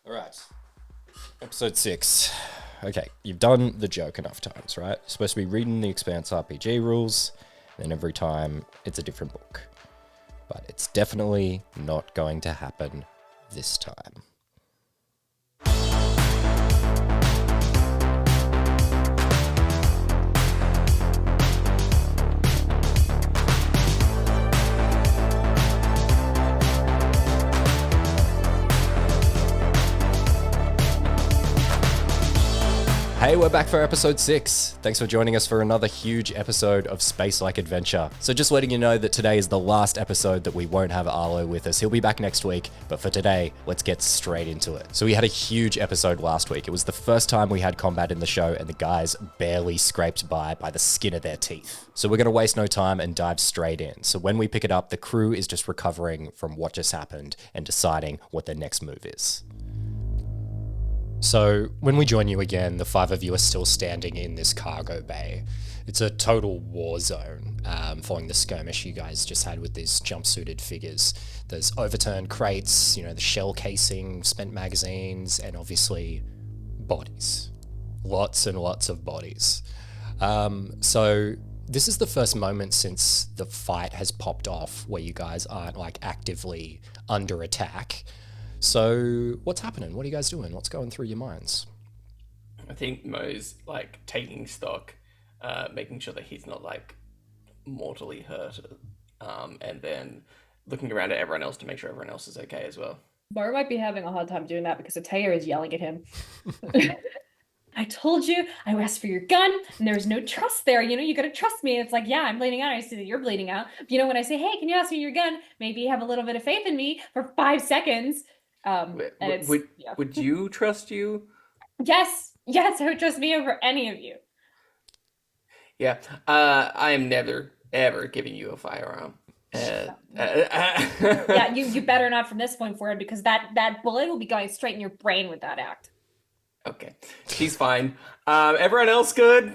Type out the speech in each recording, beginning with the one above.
All right. Episode 6. Okay, you've done the joke enough times, right? You're supposed to be reading the Expanse RPG rules, and every time it's a different book. But it's definitely not going to happen this time. Hey, we're back for episode 6. Thanks for joining us for another huge episode of Space-like Adventure. So just letting you know that today is the last episode that we won't have Arlo with us. He'll be back next week, but for today, let's get straight into it. So we had a huge episode last week. It was the first time we had combat in the show, and the guys barely scraped by the skin of their teeth. So we're going to waste no time and dive straight in. So when we pick it up, the crew is just recovering from what just happened and deciding what their next move is. So when we join you again, the 5 of you are still standing in this cargo bay. It's a total war zone following the skirmish you guys just had with these jumpsuited figures. There's overturned crates, the shell casing, spent magazines, and obviously bodies. Lots and lots of bodies. So this is the first moment since the fight has popped off where you guys aren't actively under attack. So what's happening? What are you guys doing? What's going through your minds? I think Mo's taking stock, making sure that he's not mortally hurt, and then looking around at everyone else to make sure everyone else is okay as well. Mo might be having a hard time doing that because Atea is yelling at him. I told you, I asked for your gun, and there was no trust there. You gotta trust me. It's yeah, I'm bleeding out. I see that you're bleeding out. But when I say, hey, can you ask me your gun? Maybe you have a little bit of faith in me for 5 seconds. Would you trust you? Yes, I would trust me over any of you. Yeah, I am never ever giving you a firearm. Yeah, you better not from this point forward, because that bullet will be going straight in your brain with that act. Okay, she's fine. Everyone else good?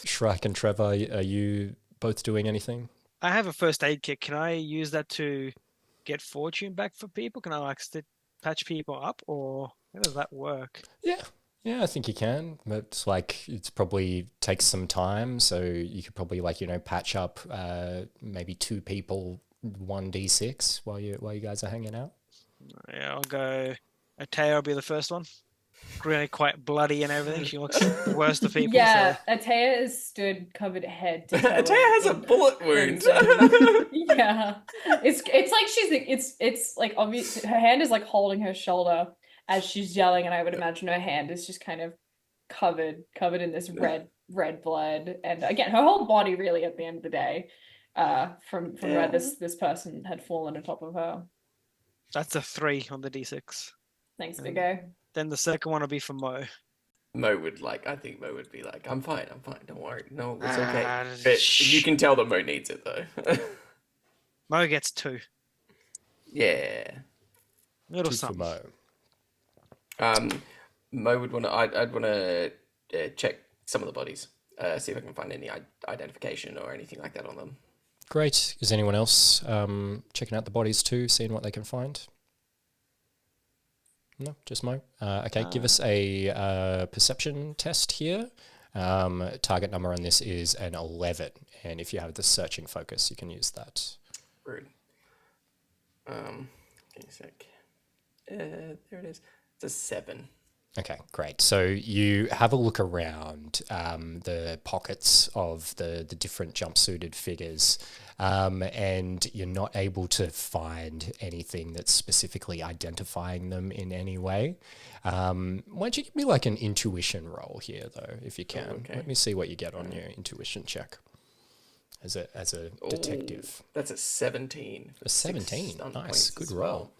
Shrek and Trevor, are you both doing anything? I have a first aid kit. Can I use that to get fortune back for people? Can I patch people up, or how does that work? Yeah, I think you can. But it's probably takes some time, so you could probably patch up maybe 2 people 1d6 while you guys are hanging out. Yeah, I'll go. Atea will be the first one. Really quite bloody and everything. She looks the worst of people. Yeah, so. Atea is stood covered head to toe. Atea has a bullet wound. Yeah, it's obvious. Her hand is holding her shoulder as she's yelling, and I would imagine her hand is just kind of covered in this red blood. And again, her whole body really, at the end of the day, from where this person had fallen on top of her. That's a 3 on the d6. Thanks, Vigo. Then the second one will be for Mo. I think Mo would be I'm fine, don't worry. No, it's okay. But you can tell that Mo needs it, though. Mo gets 2. Yeah. Little 2 for something. Mo. Mo would want to, I'd want to check some of the bodies, see if I can find any identification or anything like that on them. Great. Is anyone else checking out the bodies too, seeing what they can find? No, just Mo. Okay, give us a perception test here. Target number on this is an 11, and if you have the searching focus, you can use that. Rude. Give me a sec. There it is. It's a 7. Okay, great. So you have a look around the pockets of the different jumpsuited figures, and you're not able to find anything that's specifically identifying them in any way. Why don't you give me an intuition roll here, though, if you can. Okay. Let me see what you get on your intuition check as a detective. That's a 17. A 17, nice, good roll.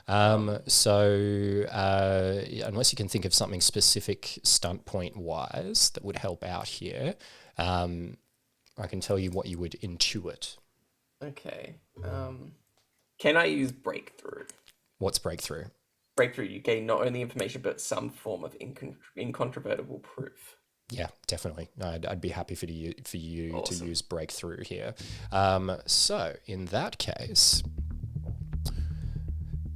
Well. So unless you can think of something specific stunt point wise that would help out here, I can tell you what you would intuit. Okay. Can I use breakthrough? What's breakthrough? Breakthrough, you gain not only information but some form of incontrovertible proof. Yeah, definitely. I'd be happy for you Awesome. to use breakthrough here. So in that case,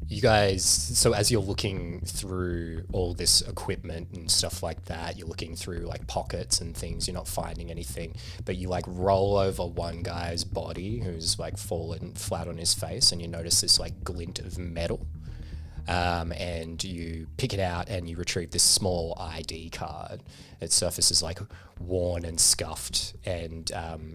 You guys, so as you're looking through all this equipment and stuff like that, you're looking through like pockets and things, you're not finding anything, but you like roll over one guy's body who's like fallen flat on his face, and you notice this like glint of metal. And you pick it out and you retrieve this small ID card. Its surface is like worn and scuffed, and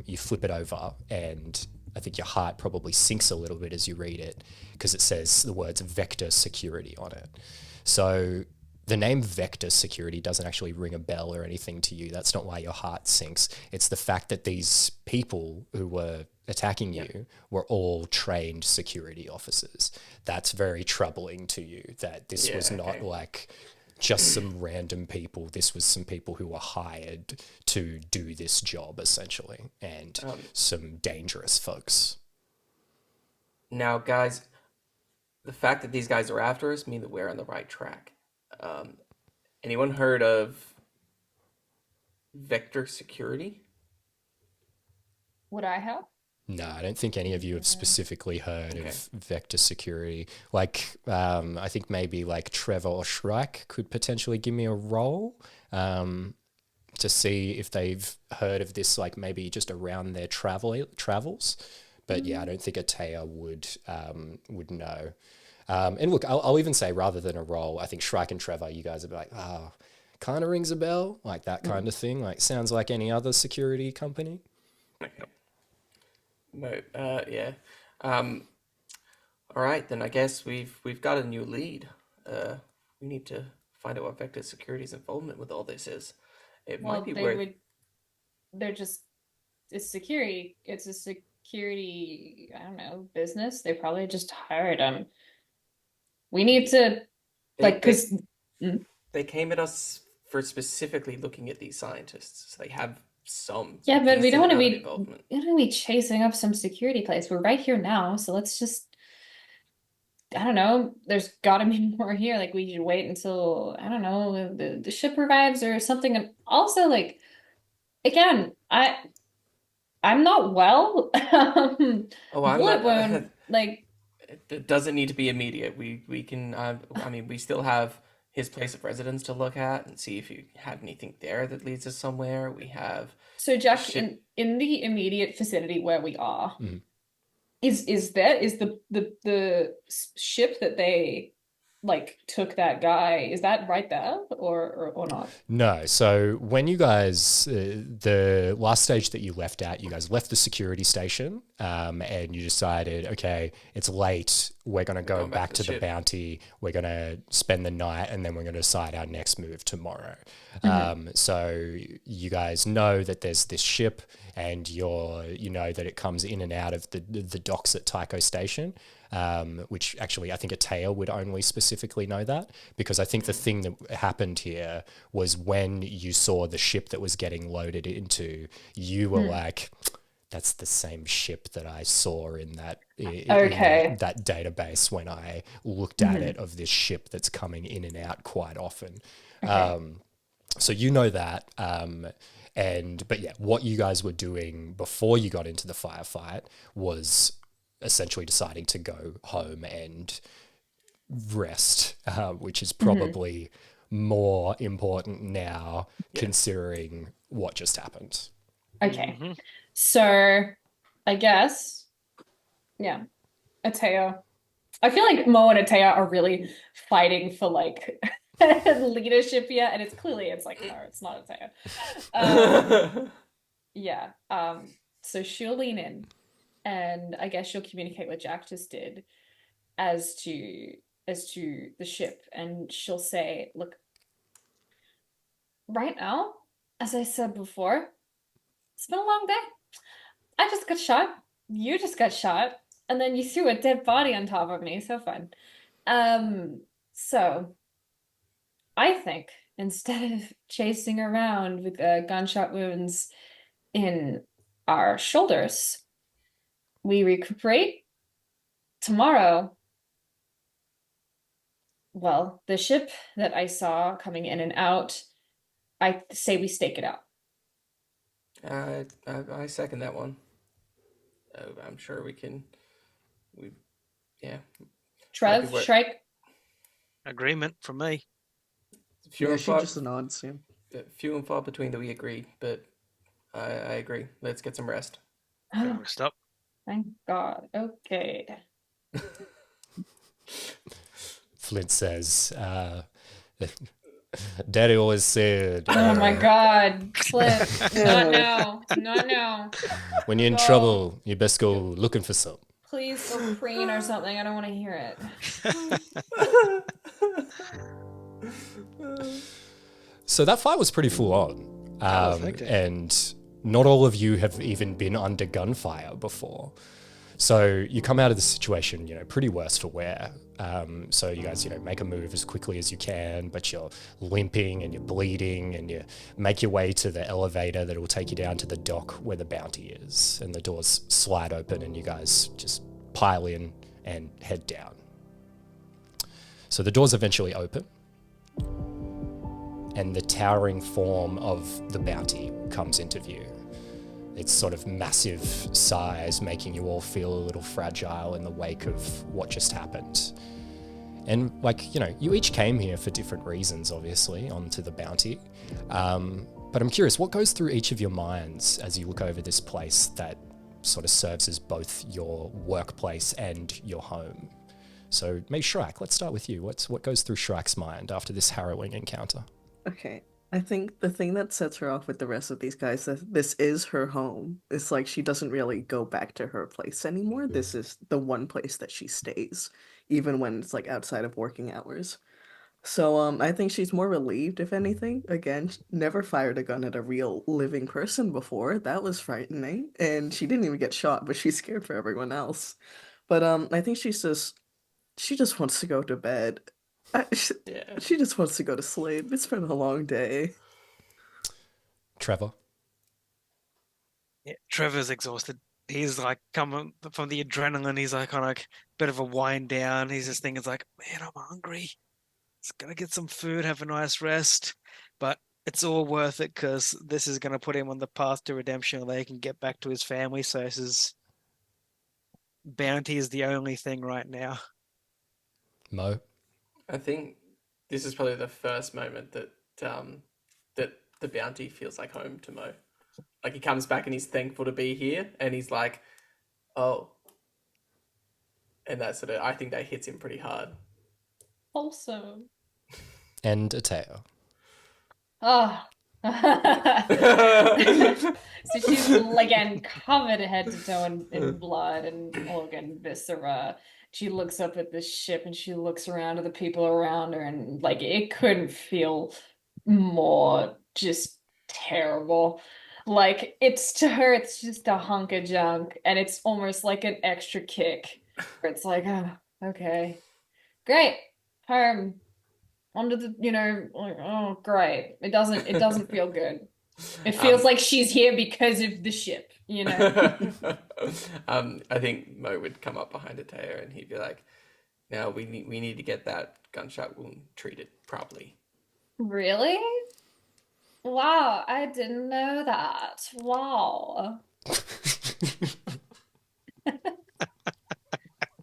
you flip it over, and I think your heart probably sinks a little bit as you read it because it says the words Vector Security on it. So the name Vector Security doesn't actually ring a bell or anything to you. That's not why your heart sinks. It's the fact that these people who were attacking you were all trained security officers. That's very troubling to you, that this was not like just some random people. This was some people who were hired to do this job, essentially, and some dangerous folks. Now, guys, the fact that these guys are after us mean that we're on the right track. Anyone heard of Vector Security? Would I have? No, I don't think any of you have specifically heard of Vector Security. Like, I think maybe like Trevor or Shrike could potentially give me a roll to see if they've heard of this, like maybe just around their travels. But yeah, I don't think Atea would know. And look, I'll even say, rather than a roll, I think Shrike and Trevor, you guys would be like, oh, kind of rings a bell, like that kind of thing. Like, sounds like any other security company. No, yeah. All right, then I guess we've got a new lead. We need to find out what Vector Security's involvement with all this is. It might Well, be they worth. would. They're just. It's security. It's a security. I don't know, business. They probably just hired them. We need to They, like, they cause. Mm. they came at us for specifically looking at these scientists. So they have some Yeah, but we don't decent want to amount of be. involvement. We don't want to be chasing up some security place. We're right here now, so let's just. I don't know. There's got to be more here. Like we should wait until I don't know the ship revives or something. And also, like again, I'm not well. Oh, I'm Bullet not. wound. Like It doesn't need to be immediate. We can. I mean, we still have his place of residence to look at and see if you have anything there that leads us somewhere. We have so, a Jack. ship. In the immediate vicinity where we are, Mhm. is the ship that they like took that guy? Is that right there or not? No. So when you guys, the last stage that you left at, you guys left the security station, and you decided, okay, it's late. We're going to go going back back to to the the ship. bounty. We're going to spend the night, and then we're going to decide our next move tomorrow. So you guys know that there's this ship, and you know that it comes in and out of the docks at Tycho Station. Which actually I think Atea would only specifically know that, because I think the thing that happened here was when you saw the ship that was getting loaded into, you were like, that's the same ship that I saw in Okay. that database when I looked at it, of this ship that's coming in and out quite often. Okay. So you know that. But yeah, what you guys were doing before you got into the firefight was essentially deciding to go home and rest, which is probably more important now, considering what just happened. Okay. So I guess, yeah, Atea. I feel like Mo and Atea are really fighting for like leadership here, and it's like no, it's not Atea. Yeah. So she'll lean in, and I guess she'll communicate what Jack just did as to the ship, and she'll say, "Look, right now, as I said before, it's been a long day. I just got shot. You just got shot, and then you threw a dead body on top of me. So fun. So I think instead of chasing around with gunshot wounds in our shoulders, we recuperate tomorrow. Well, the ship that I saw coming in and out, I say we stake it out. I second that one. I'm sure we can. We yeah. Trev, work. strike. Agreement from me. Few Yeah, and she far, just nods. Yeah. few and far between that we agree, but I agree. Let's get some rest. Stop. Thank God. Okay. Flint says, Daddy always said, Oh my God, Flip. Not now. Not now. when you're in Go. trouble, you best go looking for some. Please go preen or something. I don't want to hear it. So that fight was pretty full on. was hectic. And not all of you have even been under gunfire before. So you come out of the situation, pretty worse for wear. So you guys, make a move as quickly as you can, but you're limping and you're bleeding, and you make your way to the elevator that will take you down to the dock where the bounty is. And the doors slide open and you guys just pile in and head down. So the doors eventually open, and the towering form of the bounty comes into view. Its sort of massive size making you all feel a little fragile in the wake of what just happened. And you each came here for different reasons, obviously, onto the bounty. But I'm curious, what goes through each of your minds as you look over this place that sort of serves as both your workplace and your home? So maybe Shrike, let's start with you. What goes through Shrike's mind after this harrowing encounter? Okay. I think the thing that sets her off with the rest of these guys is this is her home. It's like she doesn't really go back to her place anymore. This is the one place that she stays, even when it's like outside of working hours. So I think she's more relieved, if anything. Again, never fired a gun at a real living person before. That was frightening. And she didn't even get shot, but she's scared for everyone else. But I think she just wants to go to bed. Yeah. She just wants to go to sleep. It's been a long day. Trevor? Yeah, Trevor's exhausted. He's like coming from the adrenaline. He's like on a bit of a wind down. He's just thinking, like, man, I'm hungry. It's gonna get some food, have a nice rest, but it's all worth it because this is gonna put him on the path to redemption, where he can get back to his family. So his bounty is the only thing right now. Mo? I think this is probably the first moment that that the bounty feels like home to Mo. Like he comes back and he's thankful to be here, and he's like, "Oh," and that sort of, I think that hits him pretty hard. Wholesome. And Atea? Oh. So she's again covered head to toe in blood and organ viscera. She looks up at this ship and she looks around at the people around her, and it couldn't feel more just terrible. It's to her, it's just a hunk of junk, and it's almost like an extra kick where it's like, oh, okay, great, home. Onto the, oh, great. It doesn't feel good. It feels like she's here because of the ship, I think Mo would come up behind Atea and he'd be like, "Now we need to get that gunshot wound treated properly." Really? Wow, I didn't know that. Wow.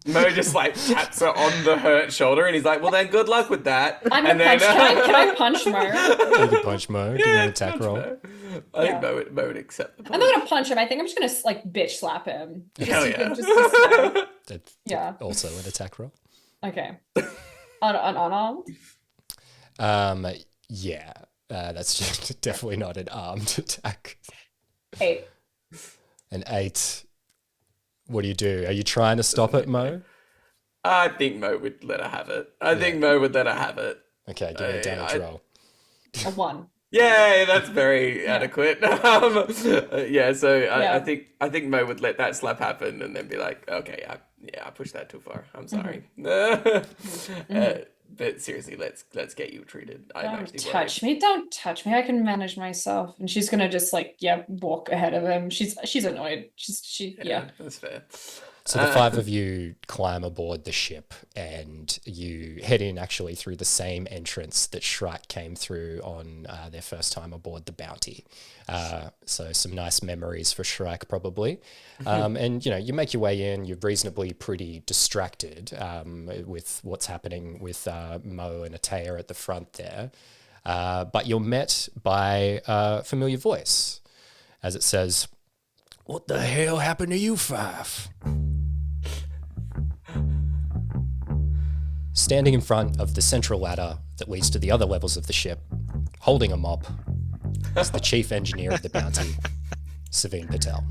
Mo just taps her on the hurt shoulder and he's like, "Well then, good luck with that." I'm and gonna then punch. Can I punch Mo? You can punch Mo. Give me an attack punch roll. Mo. I think Mo would accept the punch. I'm not gonna punch him. I think I'm just gonna bitch slap him. Hell yeah. Just to say. That's Yeah. also an attack roll. Okay. Unarmed? Yeah. That's just definitely not an armed attack. 8. An 8. What do? Are you trying to stop it, Mo? I think Mo would let her have it. I think Mo would let her have it. Okay, give me a damage roll. A 1. Yeah, that's very adequate. So I think Mo would let that slap happen and then be like, "Okay, I pushed that too far. I'm sorry." But seriously, let's get you treated. Don't touch me. Don't touch me. I can manage myself. And she's gonna just walk ahead of him. She's annoyed. Yeah, that's fair. So the five of you climb aboard the ship and you head in actually through the same entrance that Shrike came through on their first time aboard the Bounty. So some nice memories for Shrike probably. And you make your way in, you're reasonably pretty distracted with what's happening with Mo and Atea at the front there. But you're met by a familiar voice as it says, "What the hell happened to you five?" Standing in front of the central ladder that leads to the other levels of the ship, holding a mop, is the chief engineer of the Bounty, Savine Patel.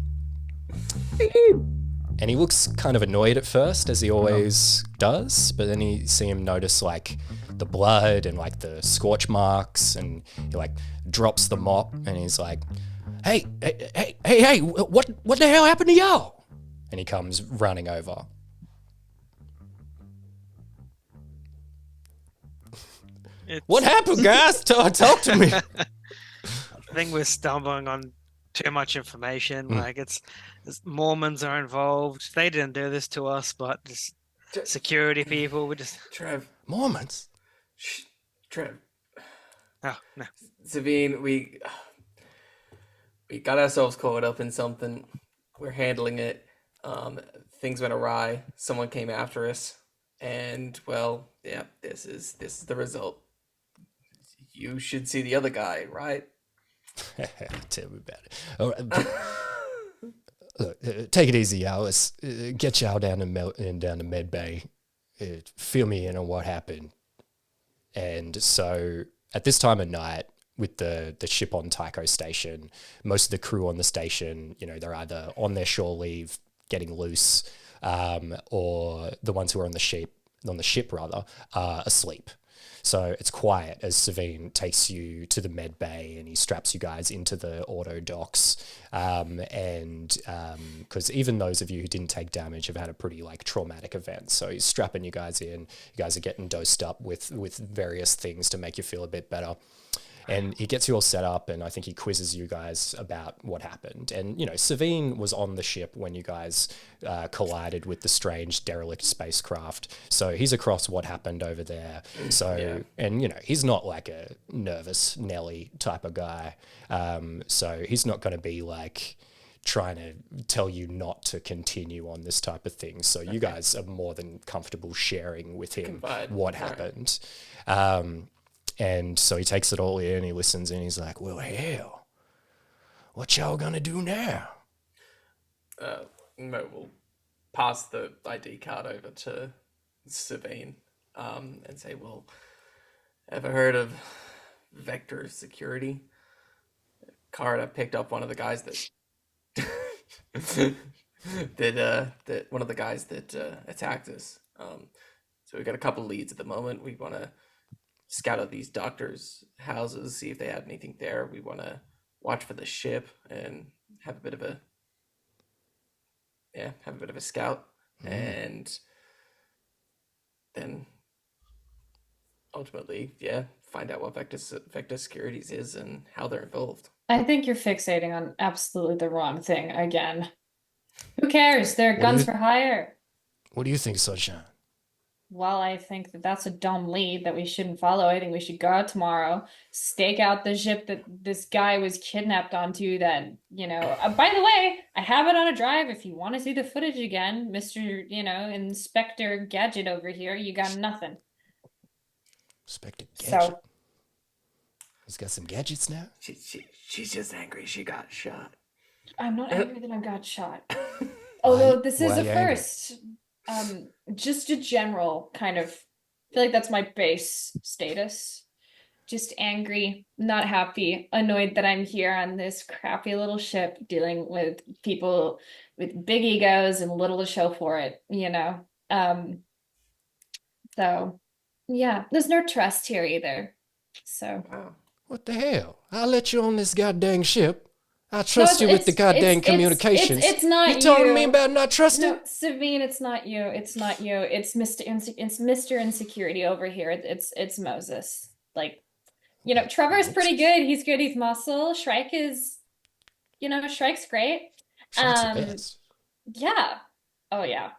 And he looks kind of annoyed at first, as he always does, but then you see him notice like the blood and like the scorch marks, and he like drops the mop and he's like, hey, what the hell happened to y'all? And he comes running over. What happened, guys? Talk to me. I think we're stumbling on too much information. Like it's Mormons are involved. They didn't do this to us, but just security people. We just Trev. Mormons? Trev. Oh no. Savine, we got ourselves caught up in something. We're handling it. Things went awry. Someone came after us, and well, yeah, this is the result. You should see the other guy, right? Tell me about it. All right. Look, take it easy, y'all. Let's get y'all down to Med Bay. Fill me in on what happened. And so at this time of night, with the ship on Tycho Station, most of the crew on the station, they're either on their shore leave, getting loose, or the ones who are on the ship are asleep. So it's quiet as Savine takes you to the med bay and he straps you guys into the auto docks. Because even those of you who didn't take damage have had a pretty traumatic event. So he's strapping you guys in. You guys are getting dosed up with various things to make you feel a bit better. And he gets you all set up, and I think he quizzes you guys about what happened. And, Savine was on the ship when you guys collided with the strange derelict spacecraft. So he's across what happened over there. So, yeah. And, he's not like a nervous Nelly type of guy. So he's not going to be trying to tell you not to continue on this type of thing. So you guys are more than comfortable sharing with him what happened. And so he takes it all in, he listens in, he's like, well, hell, what y'all gonna do now? Mo will pass the ID card over to Savine and say, well, ever heard of Vector Security? Card, I picked up one of the guys that that one of the guys that attacked us. So we got a couple leads at the moment. We want to scout out these doctors' houses, see if they had anything there. We want to watch for the ship and have a bit of a scout, and then ultimately, find out what Vector Securities is and how they're involved. I think you're fixating on absolutely the wrong thing again. Who cares? They're guns for hire. What do you think, Sunshine? Well, I think that's a dumb lead that we shouldn't follow. I think we should go out tomorrow, stake out the ship that this guy was kidnapped onto that, by the way, I have it on a drive if you want to see the footage again, Mr., Inspector Gadget over here. You got nothing. Inspector Gadget? So, he's got some gadgets now? She's just angry she got shot. I'm not angry that I got shot. Although this is a first. Just a general kind of, I feel like that's my base status. Just angry, not happy, annoyed that I'm here on this crappy little ship dealing with people with big egos and little to show for it, So, yeah, there's no trust here either. So. Wow. What the hell? I'll let you on this goddamn ship. I trust you with the goddamn communications. It's not you. You talking to me about not trusting? No, Savine, it's not you. It's not you. It's Mr. Insecurity over here. It's Moses. Trevor's pretty good. He's good. He's muscle. Shrike's great. Shrike's the best. Yeah. Oh yeah.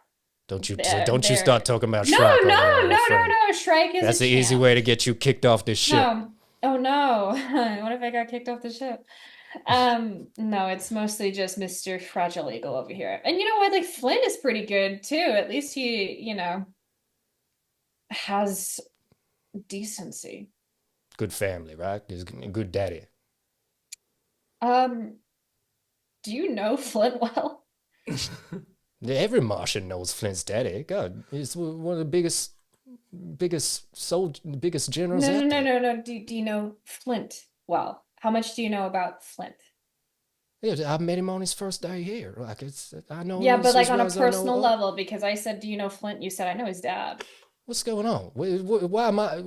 Don't you They're- start talking about No, Shrike. no, over there, no, my no, friend. no. Shrike is. That's a the easy champ. way to get you kicked off this ship. No. Oh no. What if I got kicked off the ship? No, it's mostly just Mr. Fragile Eagle over here. And you know what? Like Flint is pretty good too. At least he, has decency. Good family, right? He's a good daddy. Do you know Flint well? Yeah, every Martian knows Flint's daddy. God, he's one of the biggest generals No, out no, there. no, no, no. Do you know Flint well? How much do you know about Flint? Yeah, I met him on his first day here. Like I know. Yeah, him but like as on well a as I know- personal level, because I said, do you know Flint? You said, I know his dad. What's going on? Why am I?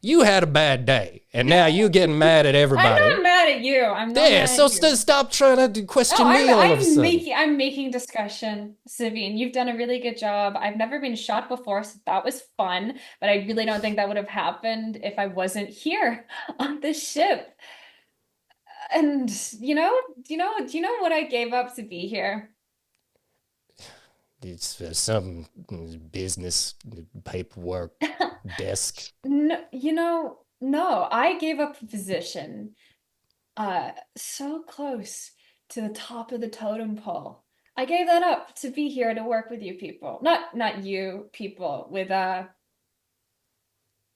You had a bad day, and now you getting mad at everybody. I'm not mad at you. I'm not Yeah, mad so at you. stop trying to question No, me all of a sudden. I'm making discussion, Savine. You've done a really good job. I've never been shot before, so that was fun. But I really don't think that would have happened if I wasn't here on the ship. And do you know what I gave up to be here? It's some business paperwork desk. No, I gave up a position so close to the top of the totem pole. I gave that up to be here to work with you people. Not you people with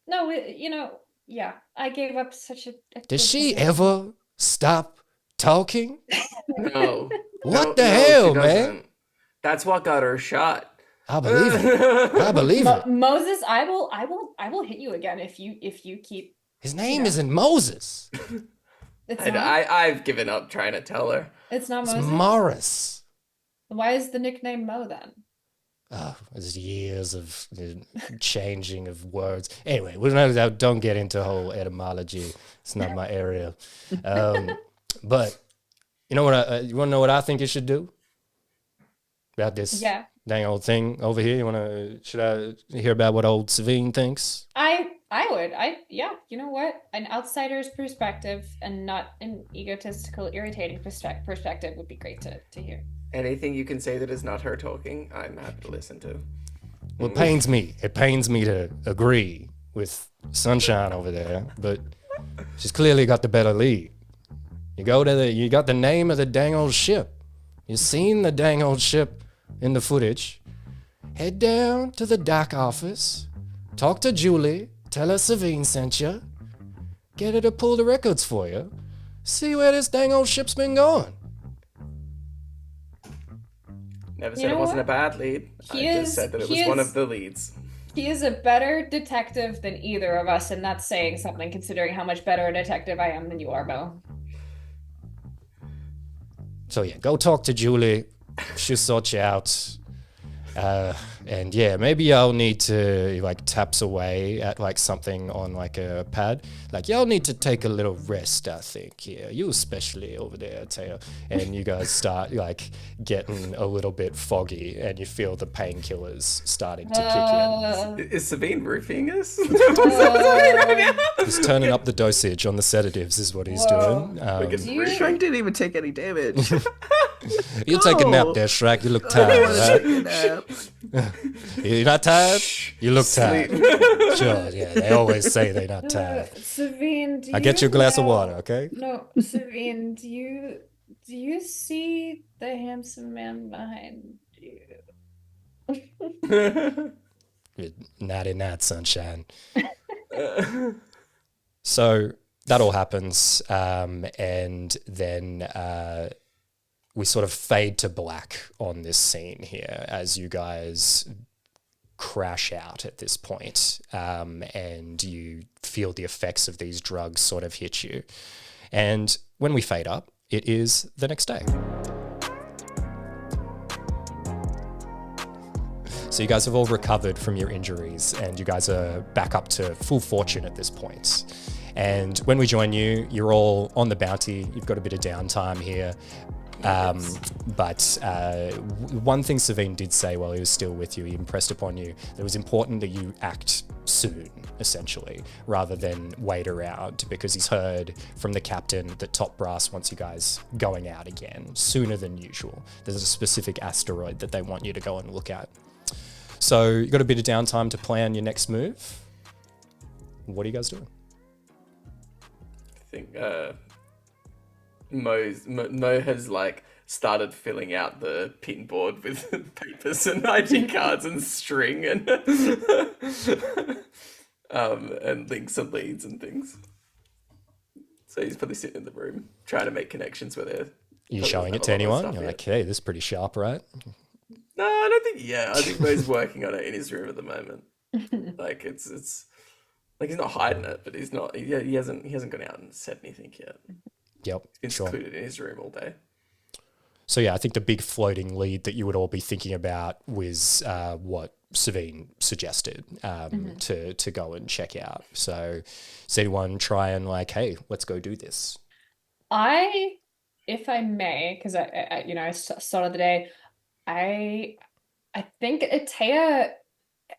no, yeah. I gave up such a good Does she position. ever stop talking? No. What No, the no, hell, she man? doesn't. That's what got her shot. I believe it. I believe it. Moses, I will hit you again if you keep His name isn't Moses. it's And not I've given up trying to tell her. it's not It's Moses. Morris. Why is the nickname Mo then? Oh, it's years of changing of words. Anyway, don't get into whole etymology. It's not my area. But you know what? You want to know what I think you should do about this Yeah. dang old thing over here? Should I hear about what old Savine thinks? I would. Yeah, you know what? An outsider's perspective and not an egotistical, irritating perspective would be great to hear. Anything you can say that is not her talking, I'm happy to listen to. Well, it pains me. It pains me to agree with Sunshine over there, but she's clearly got the better lead. You got the name of the dang old ship. You seen the dang old ship in the footage. Head down to the dock office. Talk to Julie. Tell her Savine sent you. Get her to pull the records for you. See where this dang old ship's been going. Never You said know it wasn't what? a bad lead. He I is- just said that it he was one is- of the leads. He is a better detective than either of us, and that's saying something considering how much better a detective I am than you are, Mo. So yeah, go talk to Julie. She'll sort you out. And yeah, maybe y'all need to like taps away at like something on like a pad. Like y'all need to take a little rest, I think. Yeah, you especially over there, Atea. And you guys start like getting a little bit foggy, and you feel the painkillers starting to kick in. Is Sabine roofing us? He's turning up the dosage on the sedatives, is what he's Whoa. doing. Do you- Shrek didn't even take any damage. You take a nap Oh. there, Shrek. You look I tired, wanna right? take a nap. You're not tired? You look Sleep. tired. Sure, yeah. They always say they're not tired. Savine, do I get you a glass of know- water, okay? No, Savine, do you see the handsome man behind you? Not in that sunshine. So that all happens, and then we sort of fade to black on this scene here as you guys crash out at this point, and you feel the effects of these drugs sort of hit you. And when we fade up, it is the next day. So you guys have all recovered from your injuries, and you guys are back up to full fortune at this point. And when we join you, you're all on the bounty. You've got a bit of downtime here. But one thing Savine did say while he was still with you, he impressed upon you that it was important that you act soon, essentially, rather than wait around, because he's heard from the captain that top brass wants you guys going out again sooner than usual. There's a specific asteroid that they want you to go and look at. So you got a bit of downtime to plan your next move. What are you guys doing? I think Mo has like started filling out the pin board with papers and ID cards and string and links and leads and things. So he's probably sitting in the room trying to make connections with it. You showing it to anyone? You're like, hey, this is pretty sharp, right? No, I don't think. Yeah, I think Mo's working on it in his room at the moment. Like it's like he's not hiding it, but he's not. He hasn't gone out and said anything yet. Yep, He's been secluded in his room all day. So yeah, I think the big floating lead that you would all be thinking about was what Savine suggested to go and check out. So does anyone try and like, hey, let's go do this? If I may, because I started the day, I think Atea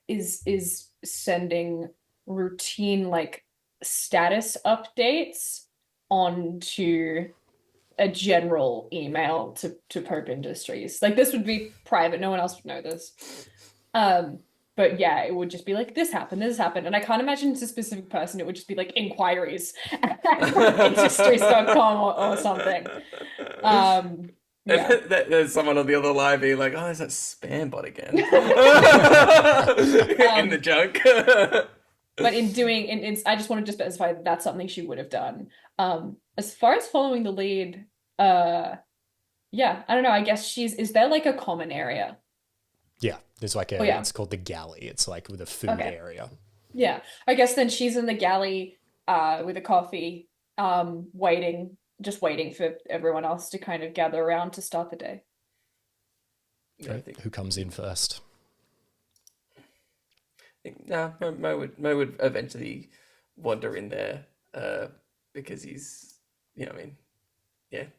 is sending routine like status updates onto a general email to Pope Industries. Like this would be private, no one else would know this. But yeah, it would just be like this happened, and I can't imagine it's a specific person. It would just be like inquiries at industries.com or something. Yeah. There's someone on the other line being like, "Oh, is that spam bot again?" In the junk. But I just wanted to specify that that's something she would have done. As far as following the lead, yeah, I don't know. I guess is there like a common area? Yeah, there's like it's called the galley. It's like with a food area. Yeah, I guess then she's in the galley with a coffee, waiting for everyone else to kind of gather around to start the day. Yeah, who comes in first? Mo would eventually wander in there because he's,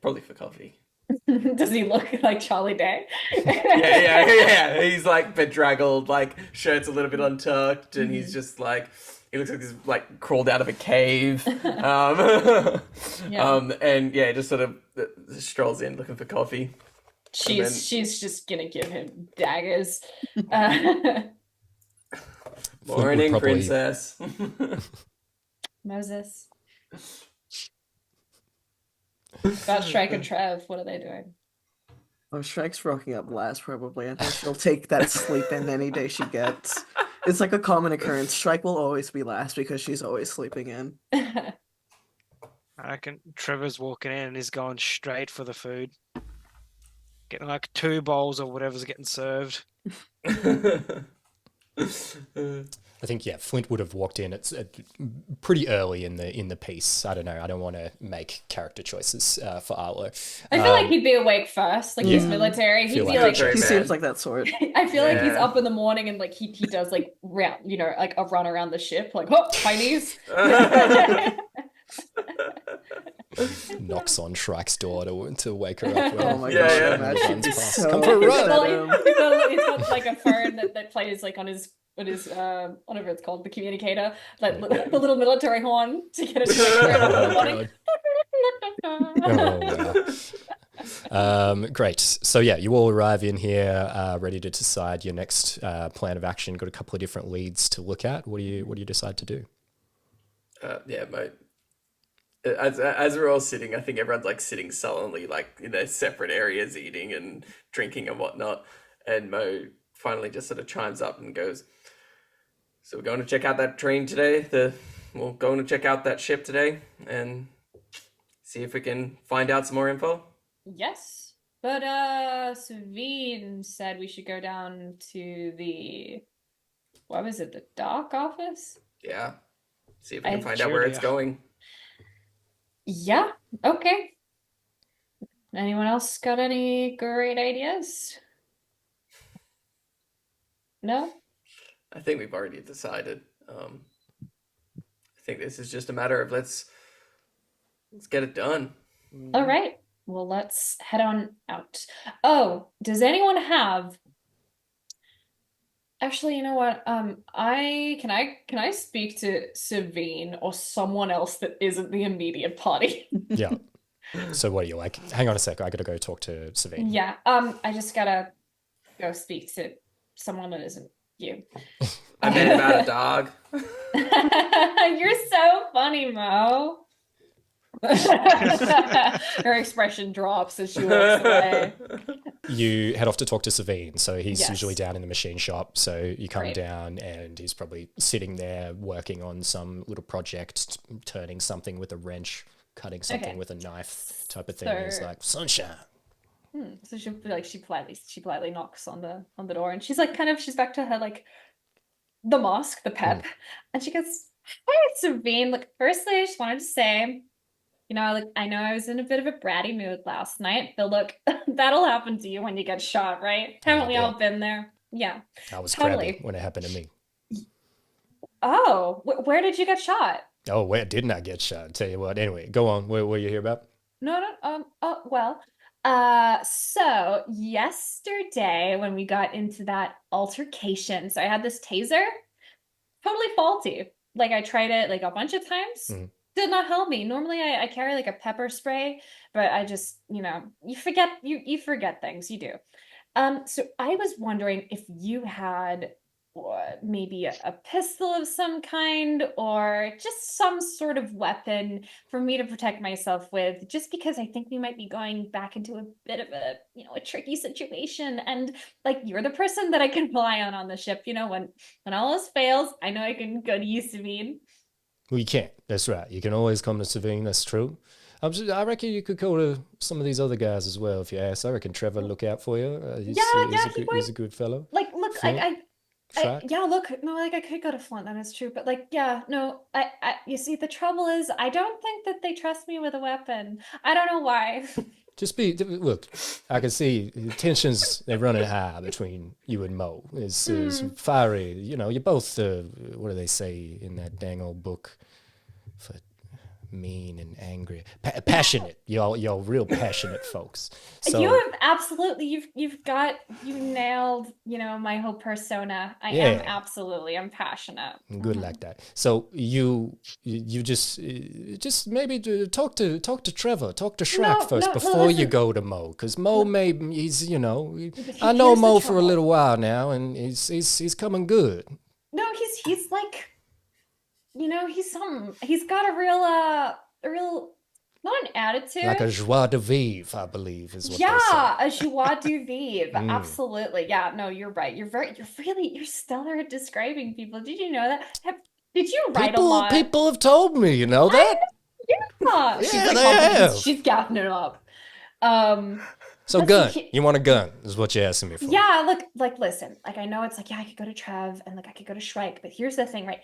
probably for coffee. Does he look like Charlie Day? yeah. He's like bedraggled, like shirt's a little bit untucked, and he's just like, he looks like he's like crawled out of a cave. Just sort of strolls in looking for coffee. She's just gonna give him daggers. Morning, princess. Moses. About Shrike and Trev, what are they doing? Oh, Shrike's rocking up last, probably. I think she'll take that sleep in any day she gets. It's like a common occurrence. Shrike will always be last because she's always sleeping in. I reckon Trevor's walking in and he's going straight for the food. Getting like 2 bowls or whatever's getting served. I think Flint would have walked in. It's pretty early in the piece. I don't know. I don't want to make character choices for Arlo. I feel like he'd be awake first. Like he's military. He'd be like he seems like that sort. I feel like he's up in the morning and like he does like round, like a run around the ship, like high knees. Knocks on Shrike's door to wake her up. Oh my god! Runs past. So Come for a run. He's got like a phone that plays like on his whatever it's called, the communicator, like the little military horn to get it to great. So you all arrive in here ready to decide your next plan of action. Got a couple of different leads to look at. What do you decide to do? Mate. As we're all sitting, I think everyone's like sitting sullenly, like in their separate areas, eating and drinking and whatnot. And Mo finally just sort of chimes up and goes, "So we're going to check out that train today. We're going to check out that ship today and see if we can find out some more info." Yes, but Savine said we should go down to the the dock office? Yeah, see if we can find out where it's going. Yeah, okay. Anyone else got any great ideas? No? I think we've already decided. I think this is just a matter of let's get it done. All right. Well, let's head on out. Oh, does anyone have Actually, you know what? I speak to Savine or someone else that isn't the immediate party? Yeah. So what are you like? Hang on a sec. I gotta go talk to Savine. Yeah. I just gotta go speak to someone that isn't you. I made about a dog. You're so funny, Mo. Her expression drops as she walks away. You head off to talk to Savine. So he's Yes. usually down in the machine shop. So you come Great. down and he's probably sitting there working on some little project, turning something with a wrench, cutting something Okay. with a knife type of thing. He's So- like, sunshine. So she politely knocks on the door, and she's like she's back to her like the mask, the pep, and she goes, "Hey, Sabine. Look, firstly, I just wanted to say, like I know I was in a bit of a bratty mood last night, but look, that'll happen to you when you get shot, right? Haven't we all been there? Yeah. I was Totally. crabby when it happened to me. Oh, where did you get shot? Oh, where didn't I get shot? Tell you what. Anyway, go on. What you hear about? No, oh, well, so yesterday when we got into that altercation, so I had this taser, totally faulty. Like I tried it like a bunch of times, did not help me. Normally I carry like a pepper spray, but I just, you forget things, you do. So I was wondering if you had maybe a pistol of some kind or just some sort of weapon for me to protect myself with, just because I think we might be going back into a bit of a tricky situation, and like you're the person that I can rely on the ship. When all else fails, I know I can go to you, Sabine. Well, you can't. That's right. You can always come to Savine. That's true. I reckon you could go to some of these other guys as well if you ask. I reckon Trevor look out for you. He's a good fellow. Like, look, Flint? yeah, look, no, like I could go to Flint, that is true, but like, yeah, no, you see, the trouble is, I don't think that they trust me with a weapon. I don't know why. Look, I can see the tensions, they're running high between you and Mo. It's fiery, you're both, what do they say in that dang old book? For mean and angry, passionate. Y'all real passionate folks. So You have absolutely, you've nailed, my whole persona. I'm passionate. good like that. So you just maybe talk to Trevor, talk to Shrek first before you listen. go to Mo, because Mo he's I know here's Mo the for a trouble. little while now, and he's coming good. No, he's like, he's got a real, not an attitude. Like a joie de vivre, I believe is what they say. Yeah, a joie de vivre. Absolutely. Yeah, no, you're right. You're stellar at describing people. Did you know that? Did you write a lot? People have told me, you know that? Yeah, she's Yeah, like, they oh, have. she's gapping it up. So Listen, gun. You want a gun is what you're asking me for. Yeah, look, like, listen, like, I know it's like, yeah, I could go to Trev and like I could go to Shrike, but here's the thing, right?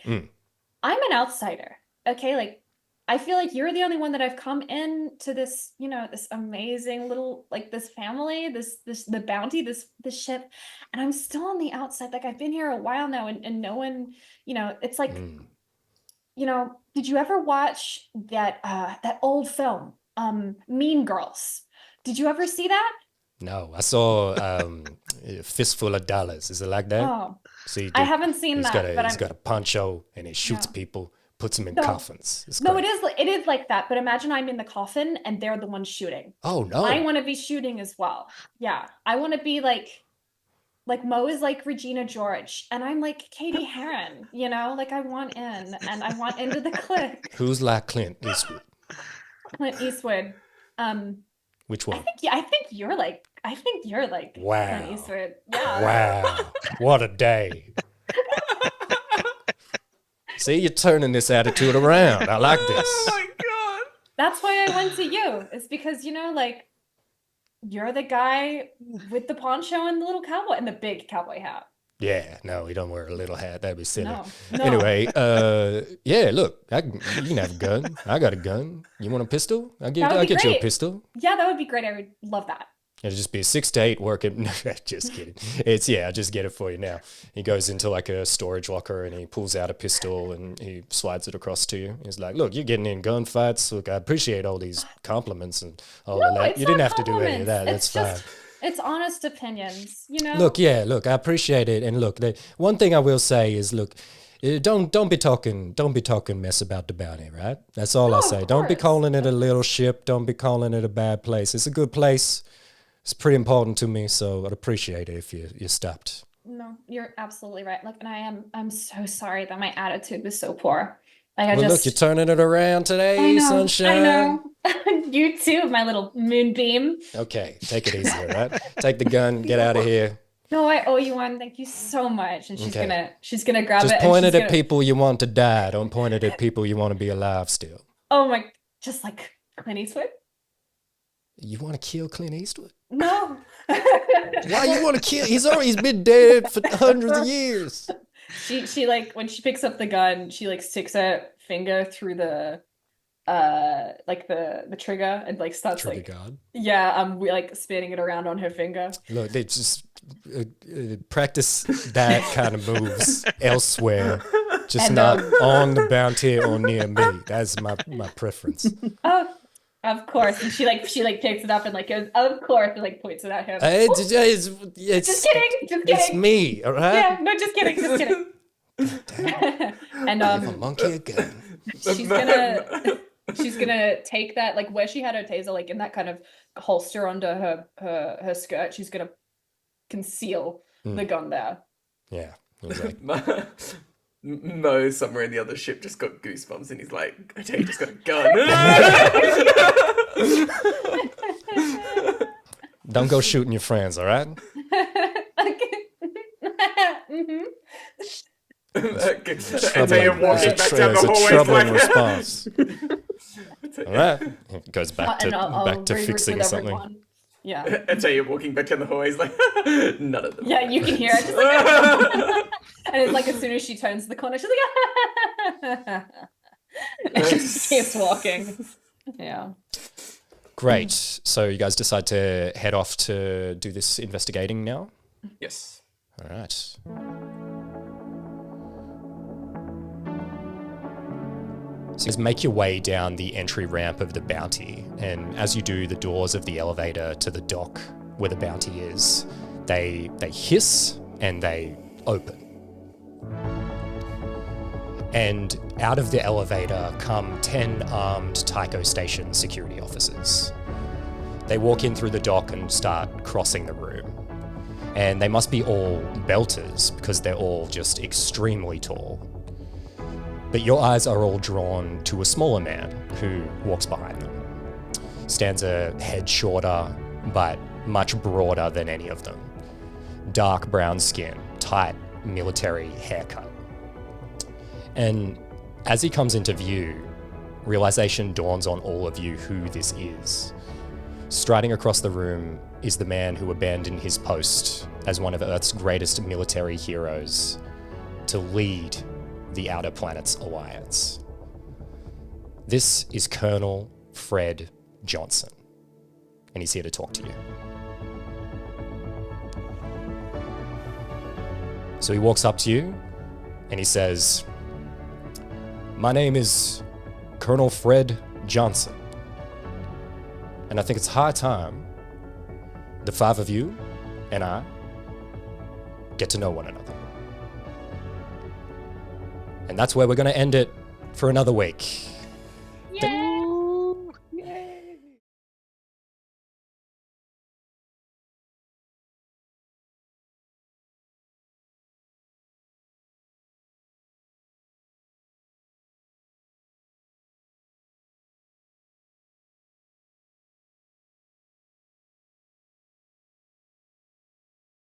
I'm an outsider, okay? Like, I feel like you're the only one that I've come into this, this amazing little, like, this family, the bounty, this ship, and I'm still on the outside. Like, I've been here a while now, and no one, it's like, did you ever watch that old film, Mean Girls? Did you ever see that? No, I saw a Fistful of Dollars. Is it like that? Oh, See, I haven't seen that, but he's got a poncho and he shoots people, puts them in No. coffins. It's No, great. it is like that, but imagine I'm in the coffin and they're the ones shooting. Oh no! I want to be shooting as well. Yeah, I want to be like Mo is like Regina George, and I'm like Katie Heron. Like I want in, and I want into the clique. Who's like Clint Eastwood? Clint Eastwood. Which one? I think you're like Wow. Clint Eastwood. Yeah. Wow! What a day! See, you're turning this attitude around. I like this. Oh my god. That's why I went to you. It's because like you're the guy with the poncho and the little cowboy and the big cowboy hat. Yeah, no, he don't wear a little hat. That'd be silly. No. Anyway, yeah, look, you can have a gun. I got a gun. You want a pistol? I'll That would get be you a great. pistol. Yeah, that would be great. I would love that. It'll just be a 6 to 8 working. Just kidding. I'll just get it for you now. He goes into like a storage locker and he pulls out a pistol and he slides it across to you. He's like, look, you're getting in gunfights. Look, I appreciate all these compliments and all of that. It's You didn't not have to do any of that. compliments. That's It's fine. It's honest opinions, you know. Look, I appreciate it, and look, one thing I will say is, look, don't be talking mess about the bounty, right? That's all No, I of say. Don't be course. calling it a little ship. Don't be calling it a bad place. It's a good place. It's pretty important to me, so I'd appreciate it if you stopped. No, you're absolutely right. Look, and I'm so sorry that my attitude was so poor. Like I Well, look, just you're turning it around today, sunshine. I know. You too, my little moonbeam. Okay, take it easy, all right? Take the gun, get out of here. No, I owe you one. Thank you so much. And Okay. she's gonna grab Just it. point and it she's at gonna, people you want to die. Don't point it at people you want to be alive still. Oh my, just like Clint Eastwood? You want to kill Clint Eastwood? No. Why you want to kill? He's been dead for hundreds of years. She like when she picks up the gun, she like sticks a finger through the like the trigger and like starts Trigger like guard. yeah, we like spinning it around on her finger. Look, they just practice that kind of moves elsewhere, just And, not on the bounty or near me. That's my preference. Oh, of course. And she picks it up and like goes, of course, and like points it at him. It's Just kidding, just It's kidding. me, all right? Yeah, no, just kidding, just kidding. And Give a monkey a gun. she's gonna take that like where she had her taser like in that kind of holster under her skirt. She's gonna conceal the gun there. Yeah. He's like, Mo somewhere in the other ship just got goosebumps and he's like, Atea just got a gun. don't go shooting your friends, all right? Mhm. Atea walking back down the It's a hallway troubling like, response. All right. It goes back And I'll to rework fixing with something. everyone. Yeah. Atea walking back down the hallway is like, none of them. Yeah, you can hear it. Just like, and it's like as soon as she turns the corner, she's like, and she just keeps walking. Yeah. Great. So you guys decide to head off to do this investigating now? Yes. All right. So you guys make your way down the entry ramp of the bounty, and as you do, the doors of the elevator to the dock where the bounty is, they hiss and they open. And out of the elevator come 10 armed Tycho Station security officers. They walk in through the dock and start crossing the room. And they must be all belters because they're all just extremely tall. But your eyes are all drawn to a smaller man who walks behind them. Stands a head shorter, but much broader than any of them. Dark brown skin, tight military haircut. And as he comes into view, realization dawns on all of you who this is. Striding across the room is the man who abandoned his post as one of Earth's greatest military heroes to lead the Outer Planets Alliance. This is Colonel Fred Johnson, and he's here to talk to you. So he walks up to you, and he says, "My name is Colonel Fred Johnson, and I think it's high time the five of you and I get to know one another. And that's where we're going to end it for another week.